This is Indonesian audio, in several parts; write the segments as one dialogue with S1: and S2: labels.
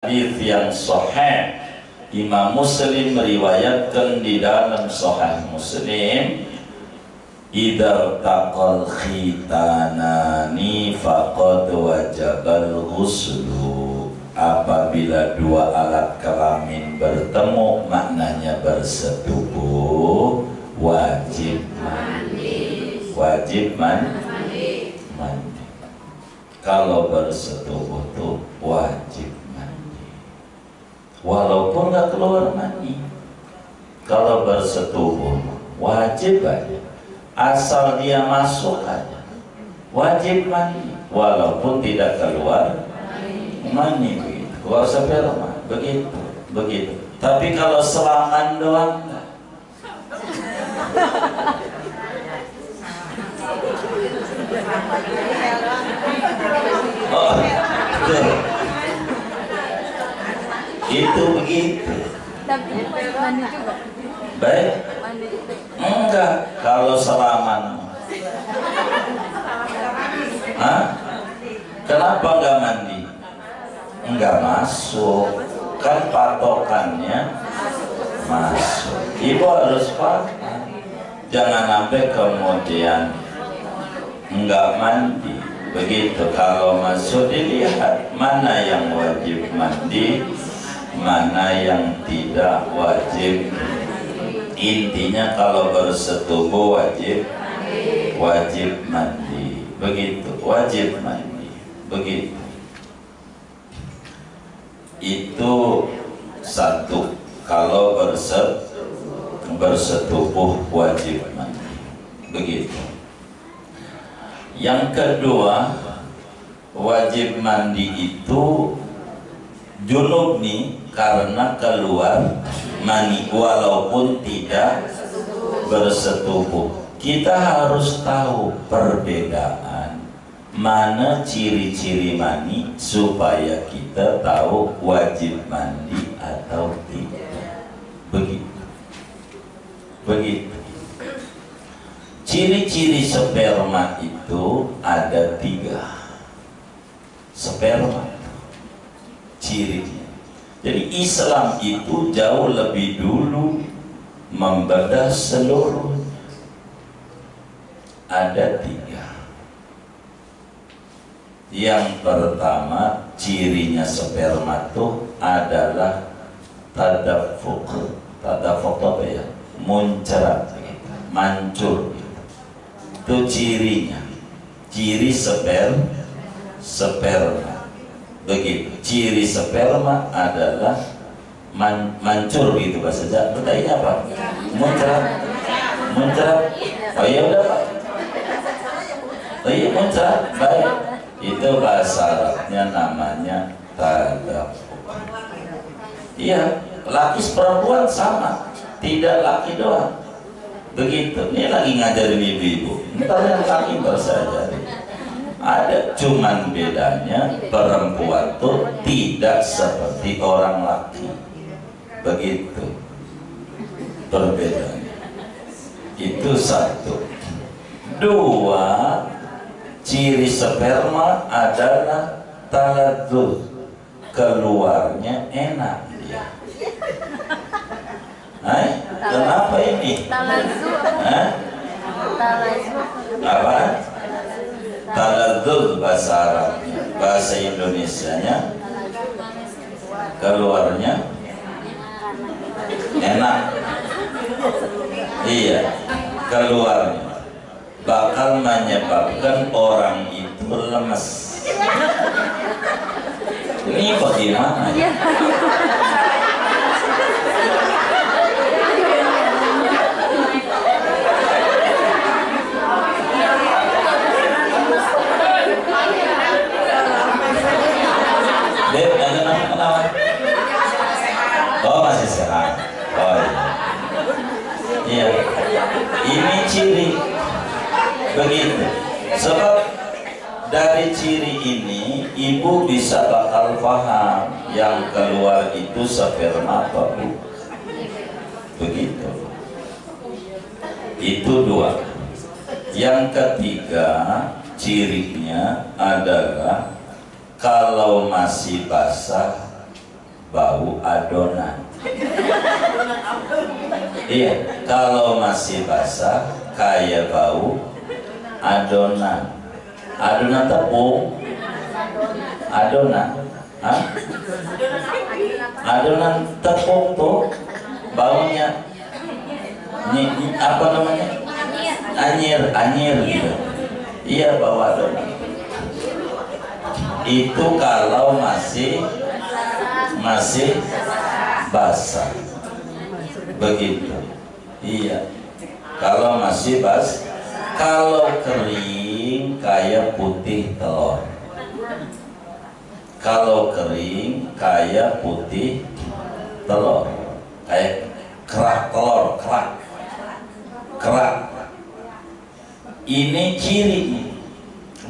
S1: Hadis yang sahih, Imam Muslim meriwayatkan di dalam Sahih Muslim, idza taqal khitanani faqad wajabal ghuslu. Apabila dua alat kelamin bertemu, maknanya bersetubuh, wajib mandi. Wajib mandi. Kalau bersetubuh tuh wajib walaupun nggak keluar mani. Kalau bersetubuh wajib aja, asal dia masuk aja wajib mandi, walaupun tidak keluar mani, begitu. Keluar sperma, begitu. Tapi kalau selangan doang enggak. Oh, itu begitu.
S2: Tapi mandi juga.
S1: Baik?
S2: Mandi juga.
S1: Enggak, kalau salaman. Hah? Kenapa enggak mandi? Enggak masuk. Kan patokannya masuk. Ibu harus paham. Jangan sampai kemudian enggak mandi. Begitu. Kalau masuk dilihat mana yang wajib mandi, mana yang tidak wajib. Intinya kalau bersetubuh wajib mandi, begitu. Wajib mandi, begitu. Itu satu. Kalau bersetubuh wajib mandi, begitu. Yang kedua, wajib mandi itu junub nih, karena keluar mani walaupun tidak bersetubuh. Kita harus tahu perbedaan mana ciri-ciri mani supaya kita tahu wajib mandi atau tidak. Begitu. Ciri-ciri sperma itu ada 3. Sperma cirinya. Jadi Islam itu jauh lebih dulu membedah seluruh. Ada 3. Yang pertama, cirinya sperma itu adalah tadafuk. Tadafuk apa ya? Muncrat, mancur. Itu cirinya. Ciri sperma. Begitu. Ciri sperma adalah mancur gitu bahasa Jawa. Bertanya apa? Muncrat. Oh iya udah Pak. Oh iya muncrat. Baik. Itu bahasa Arabnya namanya tadafuk. Iya, laki perempuan sama, tidak laki doang. Begitu. Ini lagi ngajarin ibu-ibu. Ntar yang laki bersajari. Ada, cuman bedanya perempuan tuh tidak seperti orang laki. Begitu perbedaannya. Itu satu. 2, ciri sperma adalah taladzuz. Keluarnya enak dia. Kenapa ini?
S2: Talazzuh.
S1: Apa? Taladzuz bahasa Arabnya. Bahasa Indonesianya keluarnya enak. Iya, keluarnya bakal menyebabkan orang itu lemes. Ini bagaimana? Oh masih sehat. Oh iya. Ini ciri. Begitu. Sebab dari ciri ini ibu bisa bakal paham yang keluar itu sperma apa bu. Begitu. Itu 2. Yang ketiga, cirinya adalah kalau masih basah bau adonan. Iya, kalau masih basah kayak bau adonan. Adonan tepung, adonan, hah? Adonan tepung tuh baunya apa namanya? Anyir gitu. Iya, bau adonan. Itu kalau masih basah. Begitu. Iya. Kalau masih basah. Kalau kering kayak putih telur. Kalau kering kayak putih telur, kayak kerak telur, kerak. Ini ciri.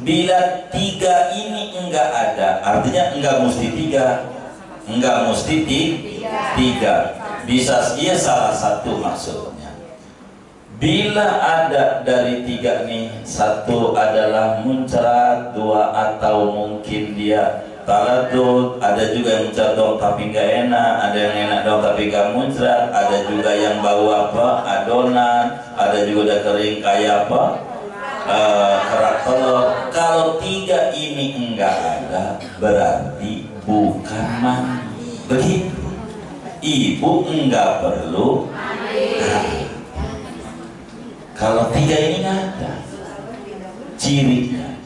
S1: Bila tiga ini enggak ada, artinya enggak mesti tiga. Bisa dia salah satu maksudnya. Bila ada dari tiga nih, satu adalah muncrat, dua atau mungkin dia taladud, ada juga yang muncrat dong tapi nggak enak, ada yang enak dong tapi nggak muncrat, ada juga yang bau apa adonan, ada juga udah kering kayak apa kerak telur. Kalau tiga ini enggak ada, berarti bukan mandi. Begitu. Ibu enggak perlu mandi. Kalau tiga ini nggak ada, cirinya.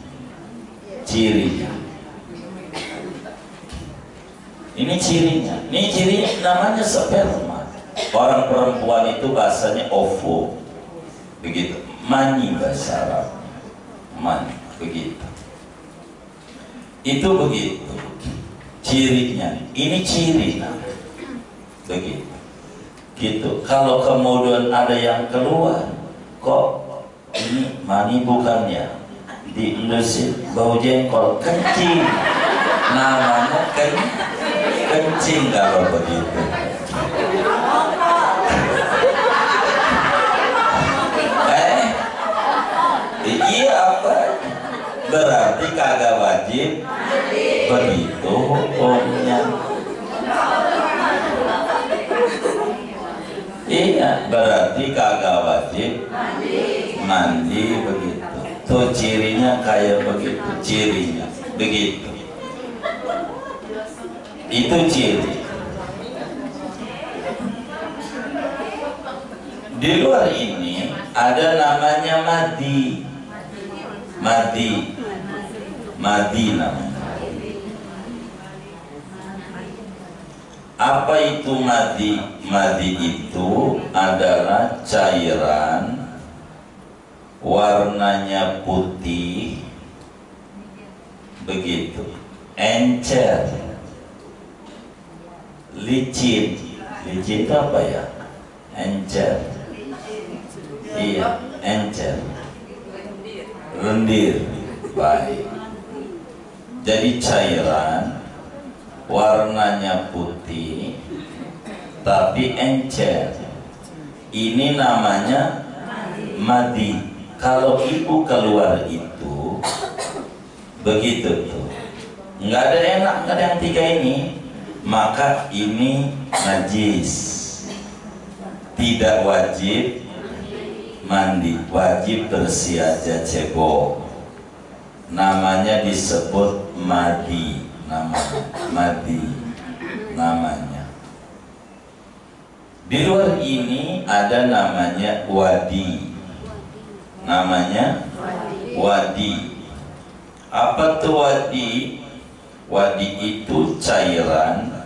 S1: Ini cirinya. Ini cirinya namanya sperma. Orang perempuan itu bahasanya ovo, begitu. Mani bahasa Arab, mani, begitu. Itu begitu. Cirinya. Ini ciri, begitu. Gitu. Kalau kemudian ada yang keluar, kok ini mani bukannya di Indonesia bau jengkol, kencing, namanya kencing kalau begitu. Iya apa? Berarti kagak wajib begitu hukumnya. Iya, berarti kagak wajib mandi begitu. Tuh cirinya kayak begitu, cirinya begitu. Itu ciri. Di luar ini ada namanya madi namanya. Apa itu madi? Madi itu adalah cairan warnanya putih, begitu, encer, licin itu apa ya? Encer, iya, encer, lendir, baik. Jadi cairan warnanya putih tapi encer, ini namanya madi. Kalau ibu keluar itu begitu tuh, nggak ada enak, nggak ada yang tiga ini, maka ini najis, tidak wajib mandi, wajib bersih aja cebok. Namanya disebut madi, namanya. Di luar ini ada namanya wadi, namanya wadi. Apa tuh wadi? Wadi itu cairan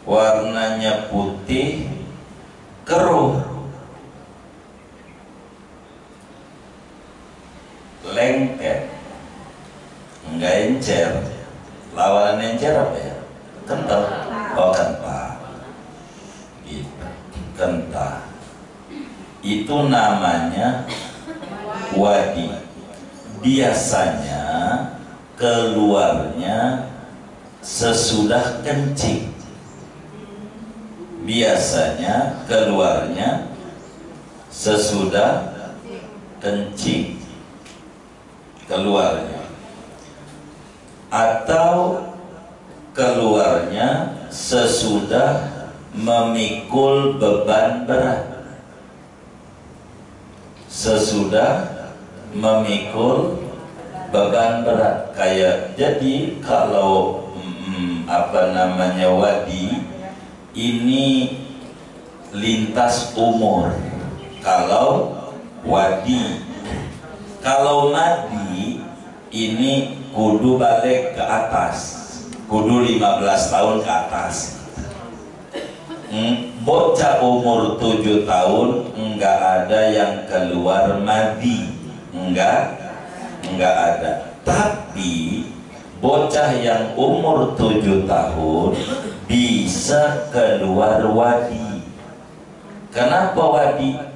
S1: warnanya putih keruh, lengket, enggak encer. Lawan encer apa ya? Kental. Oh, kental. Gitu. Kental. Itu namanya wadi. Biasanya keluarnya sesudah kencing. Biasanya keluarnya sesudah kencing keluarnya, atau keluarnya sesudah memikul beban berat. Sesudah memikul beban berat. Kayak jadi kalau wadi ini lintas umur. Kalau wadi, kalau madi ini kudu balik ke atas, kudu 15 tahun ke atas. Bocah umur 7 tahun enggak ada yang keluar madi, enggak ada. Tapi bocah yang umur 7 tahun bisa keluar wadi. Kenapa wadi?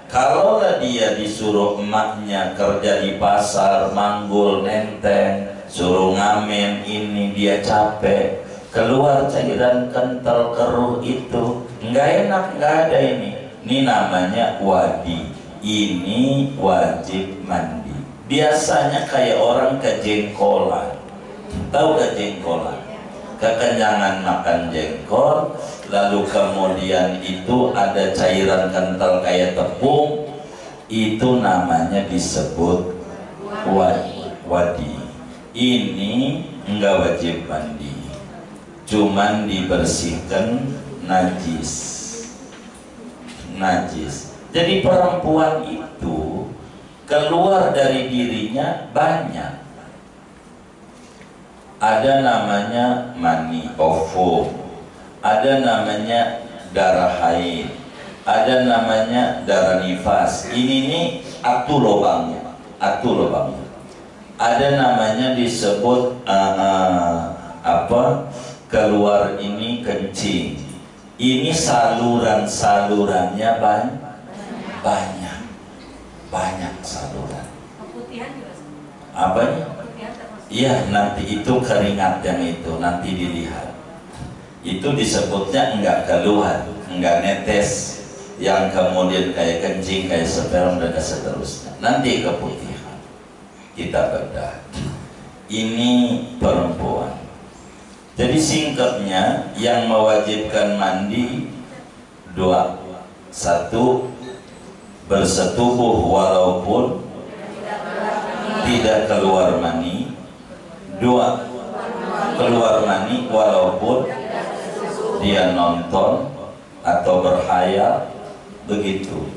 S1: Kalau dia disuruh emaknya kerja di pasar, manggul, nenteng, suruh ngamen ini, dia capek, keluar cairan kental keruh itu, nggak enak, nggak ada ini. Ini namanya wadi. Ini wajib mandi. Biasanya kayak orang kejengkolan. Tahu kejengkolan? Kekenyangan makan jengkol, lalu kemudian itu ada cairan kental kayak tepung, itu namanya disebut wadi. Ini enggak wajib mandi, cuman dibersihkan najis. Jadi perempuan itu keluar dari dirinya banyak. Ada namanya mani, ovum, ada namanya darah haid, ada namanya darah nifas. Ini nih atu lubangnya. Ada namanya disebut keluar ini kencing. Ini salurannya banyak saluran.
S3: Keputihan juga.
S1: Apanya? Iya, nanti itu keringat yang itu nanti dilihat. Itu disebutnya enggak keluar, enggak netes, yang kemudian kayak kencing, kayak sperma dan seterusnya. Nanti keputihan. Kita bedah. Ini perempuan. Jadi singkatnya yang mewajibkan mandi dua. Satu, bersetubuh walaupun tidak keluar mani. Dua, keluar mani walaupun dia nonton atau berhayal, begitu.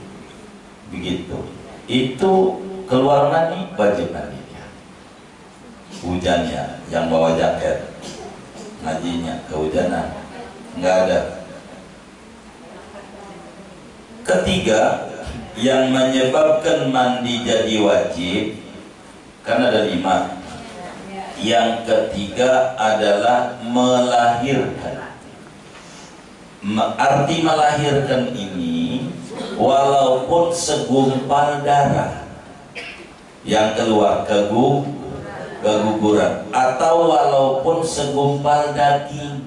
S1: Itu keluar mani wajib mandinya. Hujannya yang bawa jaket, ngajinya kehujanan, nggak ada. Ketiga, yang menyebabkan mandi jadi wajib, kan ada 5. Yang ketiga adalah melahirkan. Arti melahirkan ini walaupun segumpal darah yang keluar keguguran, atau walaupun segumpal daging,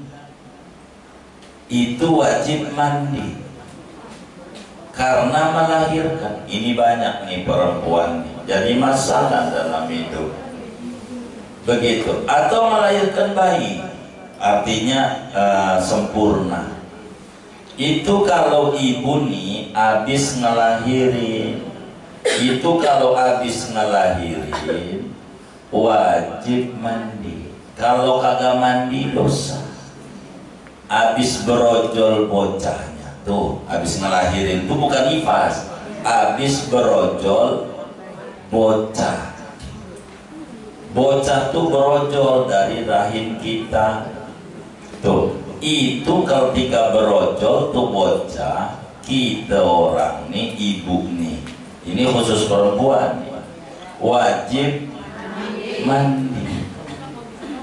S1: itu wajib mandi karena melahirkan. Ini banyak nih perempuan nih, jadi masalah dalam hidup. Begitu. Atau melahirkan bayi, artinya sempurna. Itu kalau ibu nih habis ngelahirin, wajib mandi. Kalau kagak mandi dosa. Habis berojol bocahnya, tuh habis ngelahirin, itu bukan nifas, habis berojol bocah. Bocah tuh berojol dari rahim kita. Tuh, itu ketika berojol tuh bocah, kita orang nih, ibu nih, ini khusus perempuan nih, wajib mandi.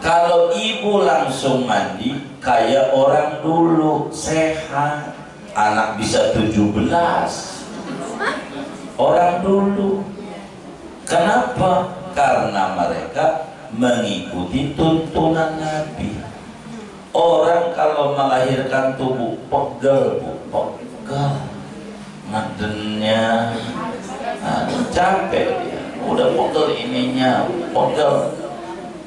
S1: Kalau ibu langsung mandi, kayak orang dulu sehat, anak bisa 17. Orang dulu. Kenapa? Karena mereka mengikuti tuntunan Nabi. Orang kalau melahirkan tubuh pegel, ngadennya, capek dia, udah pegel ininya, pegel.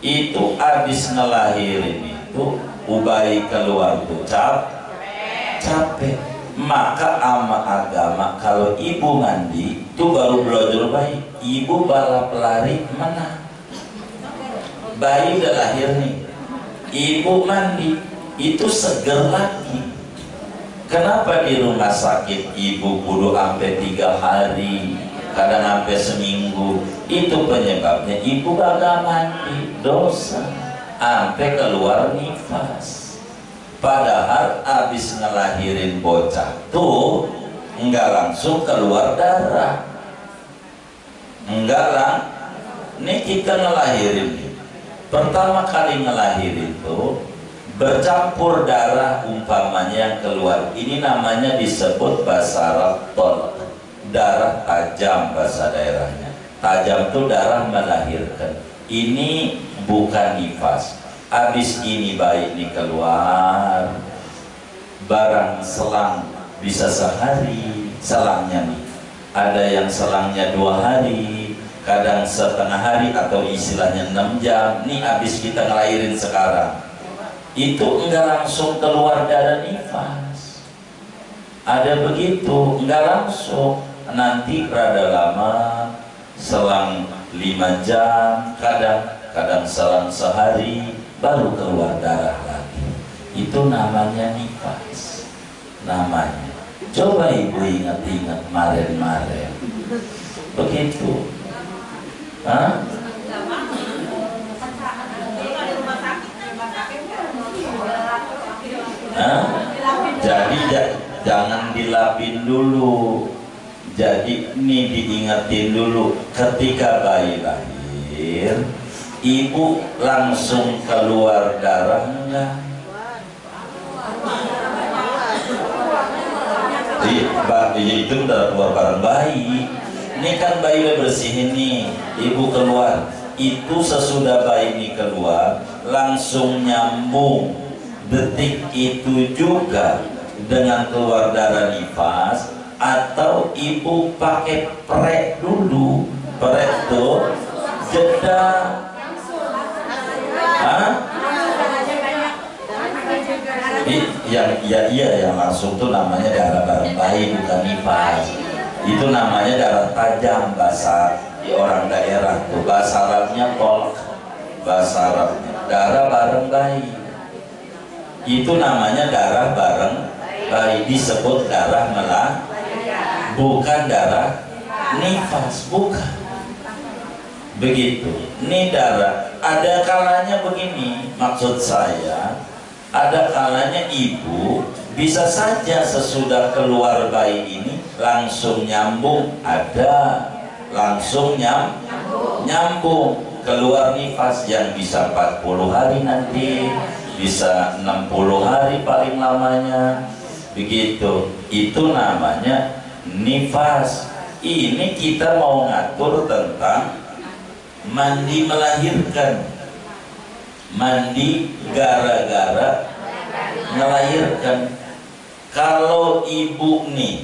S1: Itu habis ngelahirin itu bayi keluar tuh capek. Maka ama agama kalau ibu mandi itu baru belajar bayi, ibu balap lari menang. Bayi udah lahir nih, ibu mandi itu seger lagi. Kenapa di rumah sakit ibu kudu sampai 3 hari, kadang sampai seminggu? Itu penyebabnya ibu kagak mandi, dosa sampai keluar nifas. Padahal abis ngelahirin bocah tuh enggak langsung keluar darah, enggak lah. Ini kita ngelahirin, pertama kali ngelahirin tuh bercampur darah umpamanya yang keluar. Ini namanya disebut basarab tol, darah tajam bahasa daerahnya. Tajam tuh darah melahirkan. Ini bukan nifas. Habis ini bayi ini keluar, barang selang bisa sehari selangnya nih. Ada yang selangnya 2 hari, kadang setengah hari atau istilahnya 6 jam. Nih habis kita ngelahirin sekarang, itu enggak langsung keluar darah nifas. Ada begitu, enggak langsung. Nanti rada lama, selang 5 jam, kadang selang sehari baru keluar darah lagi. Itu namanya nifas. Namanya. Coba ibu ingat-ingat kemarin-kemarin. Begitu. Hah? Hah? Jadi jangan dilapin dulu. Jadi ini diingetin dulu. Ketika bayi lahir, ibu langsung keluar darah enggak? Itu udah keluar bareng bayi. Ini kan bayi udah bersih ini, ibu keluar. Itu sesudah bayi ini keluar, langsung nyambung detik itu juga dengan keluar darah nifas. Atau ibu pakai prek dulu, prek tuh jeda. Yang langsung tuh namanya darah bareng bayi, bukan nifas. Itu namanya darah tajam bahasa di orang daerah tuh. Bahasa Arabnya tolak, bahasa Arabnya darah bareng bayi. Itu namanya darah bareng bayi, disebut darah melah, bukan darah nifas, bukan. Begitu. Ini darah. Ada kalanya begini, maksud saya, ada kalanya ibu bisa saja sesudah keluar bayi ini langsung nyambung, ada langsung nyambung keluar nifas yang bisa 40 hari nanti, bisa 60 hari paling lamanya. Begitu. Itu namanya nifas. Ini kita mau ngatur tentang mandi melahirkan, mandi gara-gara melahirkan. Kalau ibu nih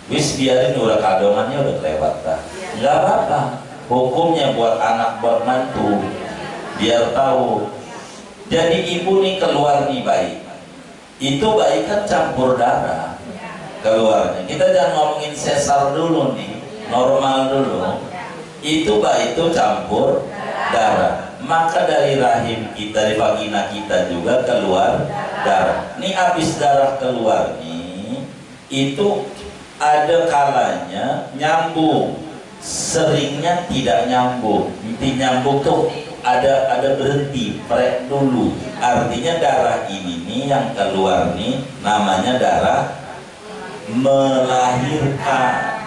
S1: wis biarin udah kadongannya udah kelewat dah, nggak apa-apa. Hukumnya buat anak, buat mantu, biar tahu. Jadi ibu nih keluar nih bayi, itu bayi kan campur darah keluarnya. Kita jangan ngomongin sesar dulu nih, normal dulu. Itu bayi itu campur darah. Maka dari rahim kita, dari vagina kita juga keluar darah. Nih habis darah keluar nih, itu ada kalanya nyambung, seringnya tidak nyambung. Inti nyambung tuh ada berhenti, prek dulu. Artinya darah ini nih yang keluar nih namanya darah melahirkan.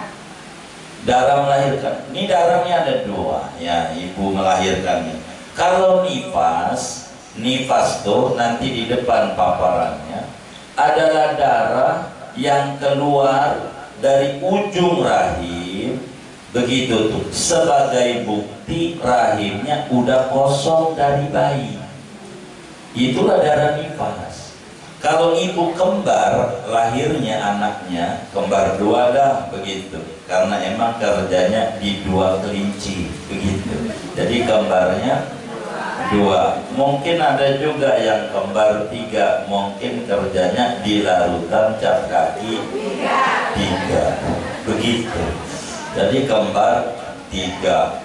S1: Darah melahirkan. Ini darahnya ada 2 ya, ibu melahirkan nih. Kalau nifas, nifas tuh nanti di depan paparannya adalah darah yang keluar dari ujung rahim. Begitu tuh, sebagai bukti rahimnya udah kosong dari bayi. Itulah darah nifas. Kalau ibu kembar, lahirnya anaknya kembar 2 dah, begitu. Karena emang kerjanya di 2 kelinci, begitu. Jadi kembarnya 2. Mungkin ada juga yang kembar 3, mungkin kerjanya di larutan cap kaki 3. Begitu. Jadi kembar 3.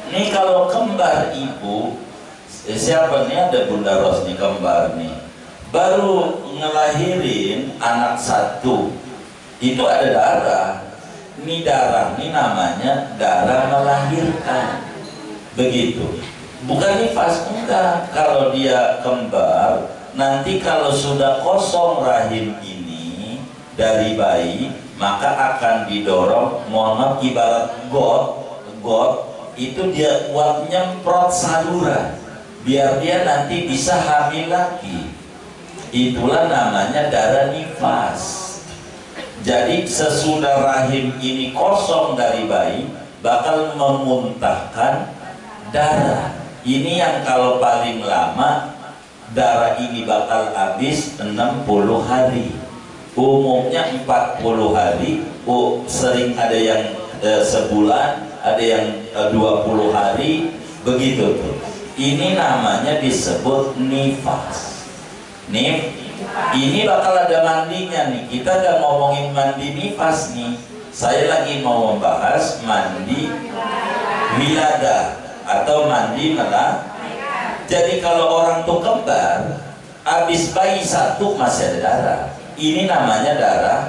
S1: Ini kalau kembar ibu, siapa nih, ada Bunda Ros nih kembar nih, baru ngelahirin anak 1, itu ada darah. Ini darah, ini namanya darah melahirkan. Begitu. Bukan nifas, enggak. Kalau dia kembar, nanti kalau sudah kosong rahim ini dari bayi, maka akan didorong, mohon maaf, ibarat got itu dia buat nyemprot saluran biar dia nanti bisa hamil lagi. Itulah namanya darah nifas. Jadi sesudah rahim ini kosong dari bayi, bakal memuntahkan darah. Ini yang kalau paling lama darah ini bakal habis 60 hari. Umumnya 40 hari. Sering ada yang sebulan, ada yang 20 hari. Begitu tuh. Ini namanya disebut nifas. Ini bakal ada mandinya nih. Kita udah ngomongin mandi nifas nih. Saya lagi mau membahas mandi wiladah atau mandi melahirkan. Jadi kalau orang tuh kembar, habis bayi 1 masih ada darah. Ini namanya darah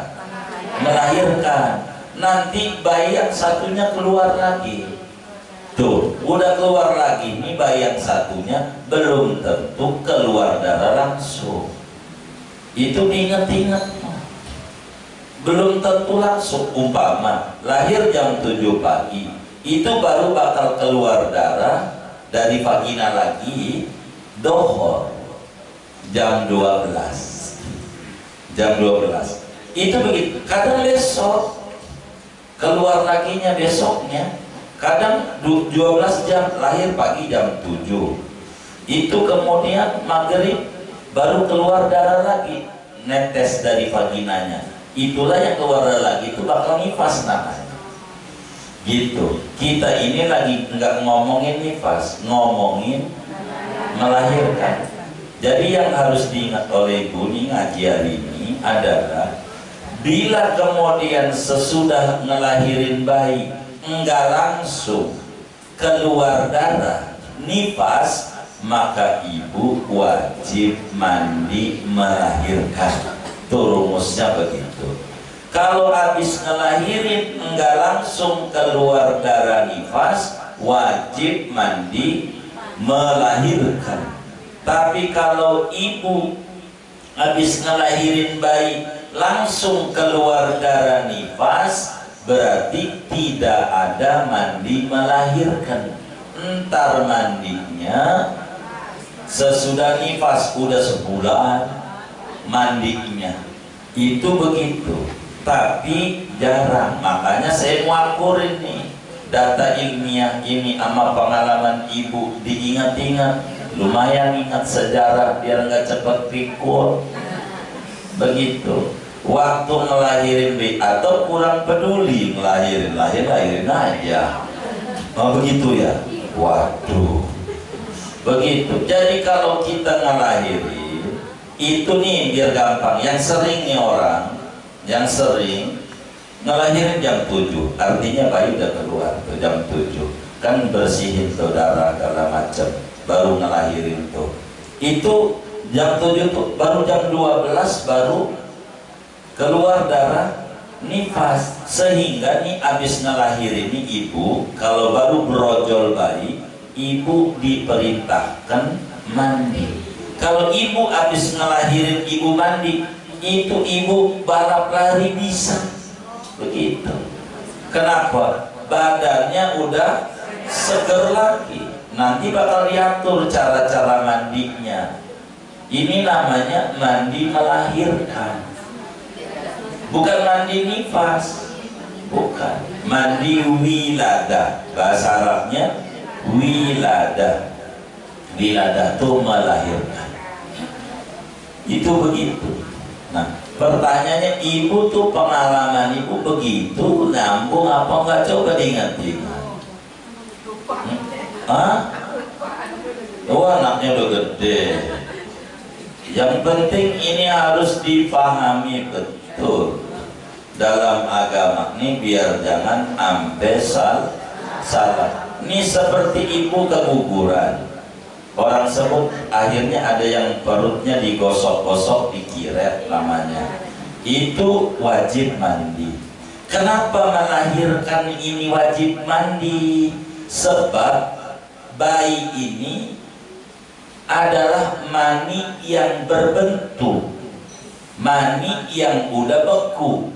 S1: melahirkan. Nanti bayi yang 1-nya keluar lagi. Tuh, udah keluar lagi. Ini bayi yang 1-nya belum tentu keluar darah langsung. Itu diingat-ingat. Belum tentu langsung. Umpama lahir jam 7 pagi, itu baru bakal keluar darah dari vagina lagi dohor jam 12. Jam 12. Itu begitu. Kadang besok keluar laginya besoknya. Kadang 12 jam, lahir pagi jam 7. Itu kemudian maghrib baru keluar darah lagi, netes dari vaginanya. Itulah yang keluar darah lagi, itu bakal nifas namanya. Gitu. Kita ini lagi nggak ngomongin nifas, ngomongin melahirkan. Jadi yang harus diingat oleh ibu nih ngaji hari ini adalah, bila kemudian sesudah ngelahirin bayi enggak langsung keluar darah nifas, maka ibu wajib mandi melahirkan. Tuh rumusnya begitu. Kalau habis ngelahirin enggak langsung keluar darah nifas, wajib mandi melahirkan. Tapi kalau ibu habis ngelahirin bayi langsung keluar darah nifas, berarti tidak ada mandi melahirkan. Entar mandinya sesudah nifas, udah sebulan mandinya. Itu begitu. Tapi jarang. Makanya saya mau akurin nih data ilmiah ini sama pengalaman ibu, diingat-ingat. Lumayan ingat sejarah biar nggak cepet pikul. Begitu. Waktu ngelahirin bayi atau kurang peduli ngelahirin, lahirin aja. Oh begitu ya. Waduh. Begitu. Jadi kalau kita ngelahirin itu nih biar gampang. Yang sering nih orang, yang sering ngelahirin jam 7, artinya bayi udah keluar tuh jam 7. Kan bersihin tuh darah segala macam, baru ngelahirin tuh. Itu jam 7 tuh, baru jam 12 baru keluar darah nifas. Sehingga nih abis ngelahirin nih ibu, kalau baru brojol bayi, ibu diperintahkan mandi. Kalau ibu abis ngelahirin ibu mandi, itu ibu balap lari bisa. Begitu. Kenapa? Badannya udah seger lagi. Nanti bakal diatur cara-cara mandinya. Ini namanya mandi melahirkan. Bukan mandi nifas. Bukan. Mandi wiladah. Bahasa Arabnya wiladah. Wiladah itu melahirkan. Itu begitu. Nah, pertanyaannya, ibu tuh pengalaman ibu begitu nyambung apa enggak? Coba diingat-ingat. Oh, anaknya udah gede. Yang penting ini harus dipahami betul dalam agama ini biar jangan ampe salah. Ini seperti ibu keguguran. Orang sebut akhirnya ada yang perutnya digosok-gosok, dikiret namanya. Itu wajib mandi. Kenapa melahirkan ini wajib mandi? Sebab bayi ini adalah mani yang berbentuk, mani yang udah beku.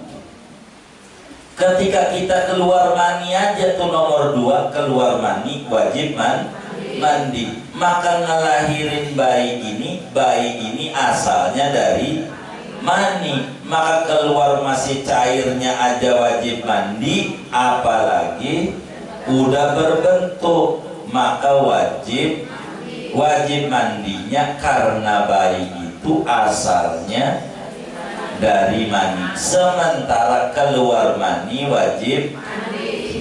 S1: Ketika kita keluar mani aja tuh nomor 2, keluar mani wajib mandi. Maka ngelahirin bayi ini asalnya dari mani, maka keluar masih cairnya aja wajib mandi, apalagi udah berbentuk, maka wajib mandinya karena bayi itu asalnya dari mani. Sementara keluar mani wajib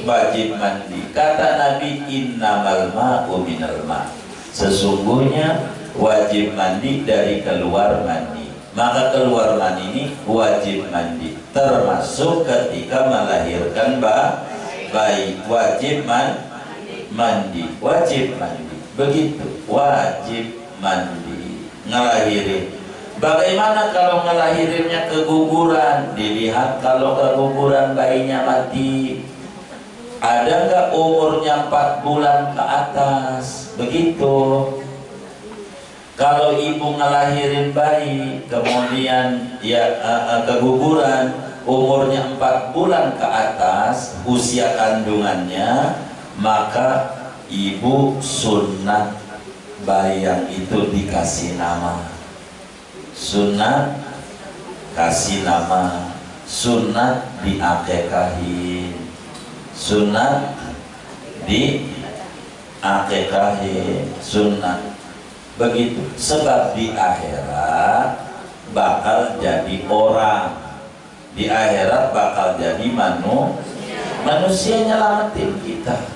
S1: mandi. Kata Nabi, innamal ma'u minal ma'. Sesungguhnya wajib mandi dari keluar mani. Maka keluar mani ini wajib mandi. Termasuk ketika melahirkan bayi wajib mandi. Begitu, wajib mandi. Ngelahirin. Bagaimana kalau ngelahirinnya keguguran? Dilihat kalau keguguran bayinya mati. Ada nggak umurnya 4 bulan ke atas? Begitu. Kalau ibu ngelahirin bayi kemudian keguguran umurnya 4 bulan ke atas usia kandungannya, maka ibu sunat bayi yang itu dikasih nama. Sunat kasih nama, sunat diakekahin, sunat diakekahin, sunat. Begitu. Sebab di akhirat bakal jadi orang, di akhirat bakal jadi manusia nyelamatin kita.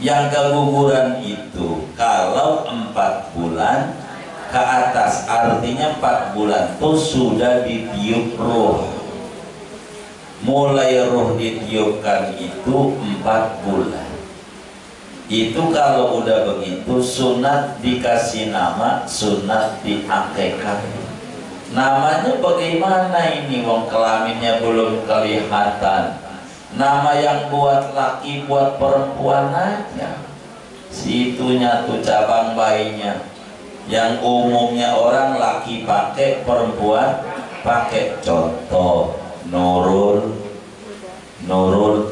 S1: Yang keguguran itu kalau 4 bulan ke atas, artinya 4 bulan itu sudah ditiup roh. Mulai roh ditiupkan itu 4 bulan. Itu kalau udah begitu sunat dikasih nama, sunat diakekah. Namanya bagaimana ini, wong kelaminnya belum kelihatan. Nama yang buat laki buat perempuan aja. Situnya tuh cabang bayinya. Yang umumnya orang laki pakai, perempuan pakai. Contoh Nurul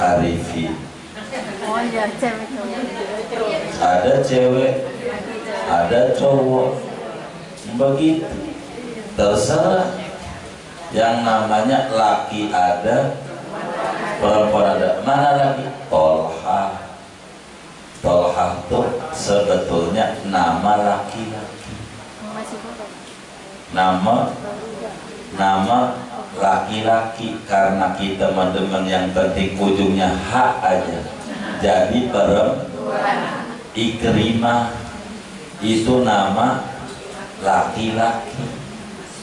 S1: Arifin.
S2: Oh ya, cewek cowok.
S1: Ada cewek, ada cowok. Begitu. Terserah. Yang namanya laki ada, perempuan ada. Mana lagi? Tolha. Tolha itu sebetulnya nama laki-laki. Nama laki-laki, karena kita mendemen yang penting ujungnya hak aja. Jadi perempuan. Ikrimah itu nama laki-laki,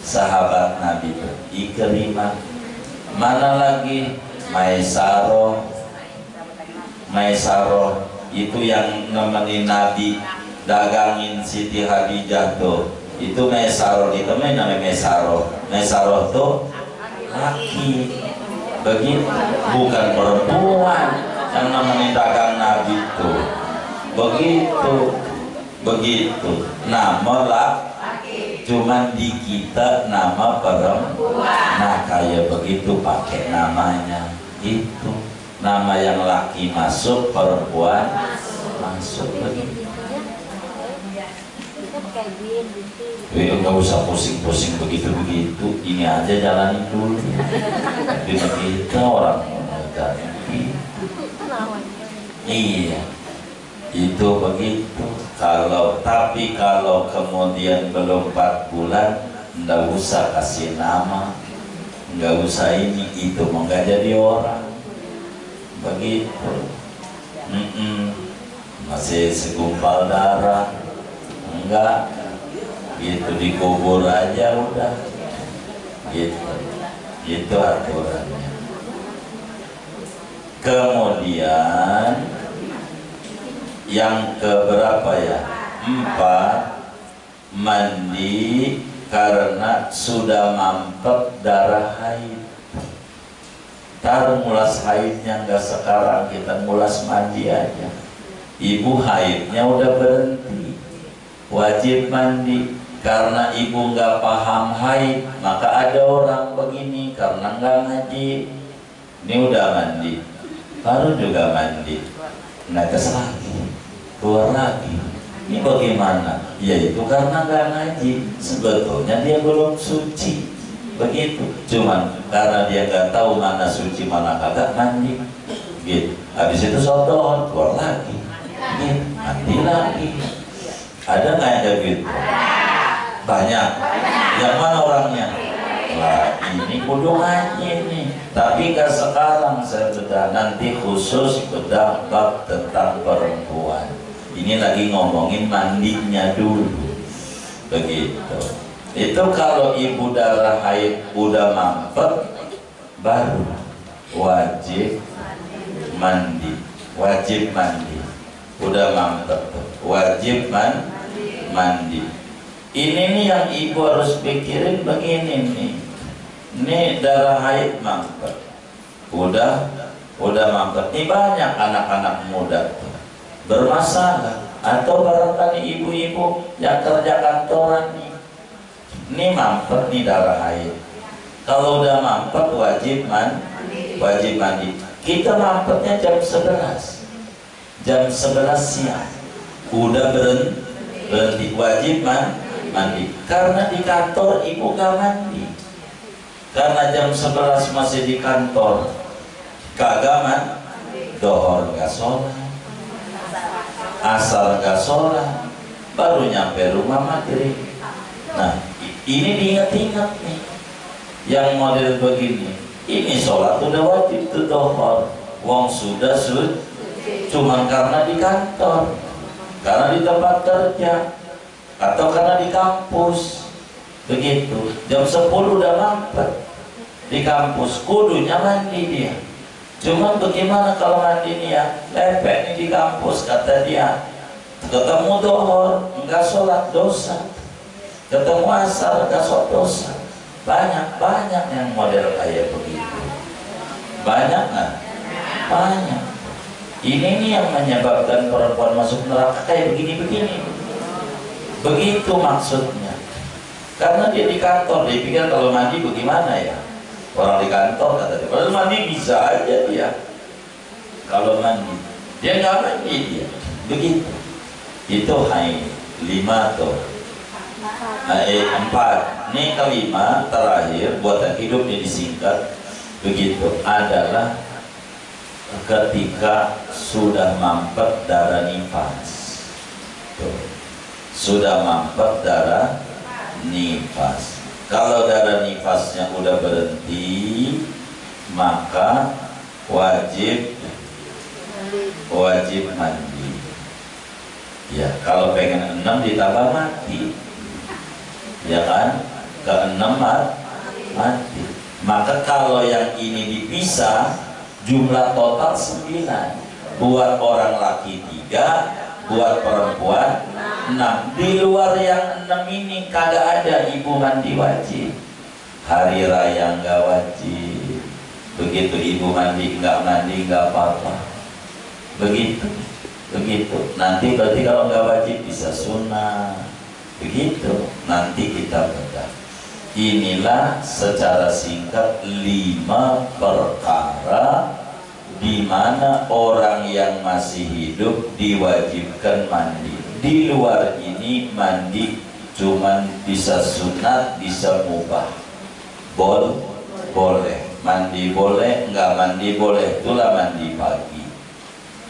S1: sahabat Nabi itu Ikrimah. Mana lagi? Maisaroh itu yang nemenin Nabi dagangin Siti Khadijah tuh. Itu Maisaroh, itu namanya Maisaroh tuh laki. Begitu, bukan perempuan yang nemenin dagang Nabi tuh. Begitu nama laki, cuman di kita nama perempuan. Nah kayak begitu pakai namanya. Itu nama yang laki masuk, perempuan masuk. Begitu. Nggak usah pusing-pusing begitu-begitu. Ini aja jalanin dulu. Kita orang modal. Iya, itu begitu. Tapi kalau kemudian belum 4 bulan, nggak usah kasih nama, nggak usah ini itu, nggak jadi orang. Begitu. Masih segumpal darah, enggak, gitu, dikubur aja udah, gitu, itu aturannya. Kemudian yang keberapa ya? 4, mandi karena sudah mampet darah haid. Taruh mulas haidnya nggak sekarang, kita mulas mandi aja. Ibu haidnya udah berhenti, wajib mandi. Karena ibu nggak paham haid, maka ada orang begini karena nggak ngaji. Ini udah mandi, baru juga mandi, netes lagi, keluar lagi. Ini bagaimana? Ya itu karena nggak ngaji. Sebetulnya dia belum suci, begitu. Cuman karena dia nggak tahu mana suci mana kagak, mandi. Gitu. Habis itu sodoh, keluar lagi. Gitu. Mandi lagi. Ada nggak yang kayak gitu? Banyak. Yang mana orangnya? Wah, ini kudu ngaji nih. Tapi kan sekarang saya bedah, nanti khusus bedah bab tentang perempuan. Ini lagi ngomongin mandinya dulu, begitu. Itu kalau ibu darah haid udah mampet, baru wajib mandi, wajib mandi. Udah mampet, wajib mandi. Ini nih yang ibu harus pikirin begini nih. Ini darah haid mampet, udah mampet. Ini banyak anak-anak muda bermasalah, atau barangkali ibu-ibu yang kerja kantoran nih. Ini mampet nih darah haid. Kalau udah mampet wajib mandi. Kita mampetnya jam 11 siang. Udah berhenti, wajib mandi. Karena di kantor ibu gak mandi. Karena jam 11 masih di kantor, kagak mandi. Dohor gak sholat, asar gak sholat, baru nyampe rumah maghrib. Nah, ini diingat-ingat nih, yang model begini. Ini sholat udah wajib tuh dohor, wong sudah cuman karena di kantor, karena di tempat kerja, atau karena di kampus, begitu. Jam 10 udah mampet di kampus, kudunya mandi dia. Cuman bagaimana kalau mandi nih ya, lepek nih di kampus, kata dia. Ketemu dohor, enggak sholat, dosa. Ketemu asar, enggak sholat, dosa. Banyak yang model kayak begitu. Banyak nggak? Banyak. Ini nih yang menyebabkan perempuan masuk neraka kayak begini-begini. Begitu maksudnya. Karena dia di kantor, dia pikir kalau mandi bagaimana ya? Orang di kantor kata dia, kalau mandi bisa aja dia. Kalau mandi, dia nggak mandi dia. Begitu. Itu haid 5 tuh. 4. Ini kelima terakhir buat yang hidup ini disingkat. Begitu adalah ketika sudah mampet darah nifas. Tuh. Sudah mampet darah nifas. Kalau darah nifasnya udah berhenti, maka wajib mandi. Ya, kalau pengen 6 ditambah mati, ya kan? Ke-6 mati. Maka kalau yang ini dipisah, jumlah total 9. Buat orang laki 3, buat perempuan 6. Di luar yang 6 ini kagak ada ibu mandi wajib. Hari raya nggak wajib. Begitu ibu mandi nggak apa-apa. Begitu. Nanti berarti kalau nggak wajib bisa sunnah. Begitu. Nanti kita bedah. Inilah secara singkat 5 perkara di mana orang yang masih hidup diwajibkan mandi. Di luar ini mandi cuman bisa sunat, bisa mubah. Boleh. Mandi boleh, nggak mandi boleh. Itulah mandi pagi.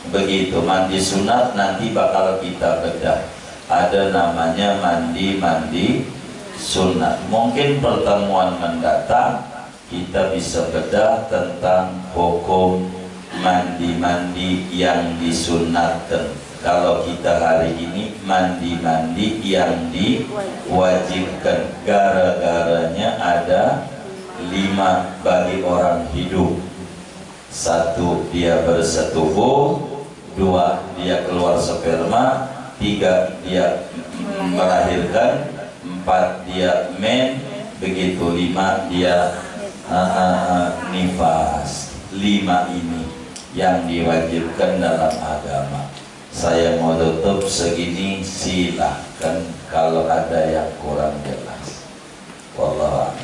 S1: Begitu. Mandi sunat nanti bakal kita bedah. Ada namanya mandi sunat. Mungkin pertemuan mendatang kita bisa bedah tentang hukum mandi yang disunatkan. Kalau kita hari ini mandi-mandi yang diwajibkan, gara-garanya ada 5 bagi orang hidup. 1, dia bersetubuh. 2, dia keluar sperma. 3, dia melahirkan. 4, dia men. Begitu 5, dia nifas. 5 ini yang diwajibkan dalam agama. Saya mau tutup segini, silahkan kalau ada yang kurang jelas. Wallahu a'lam.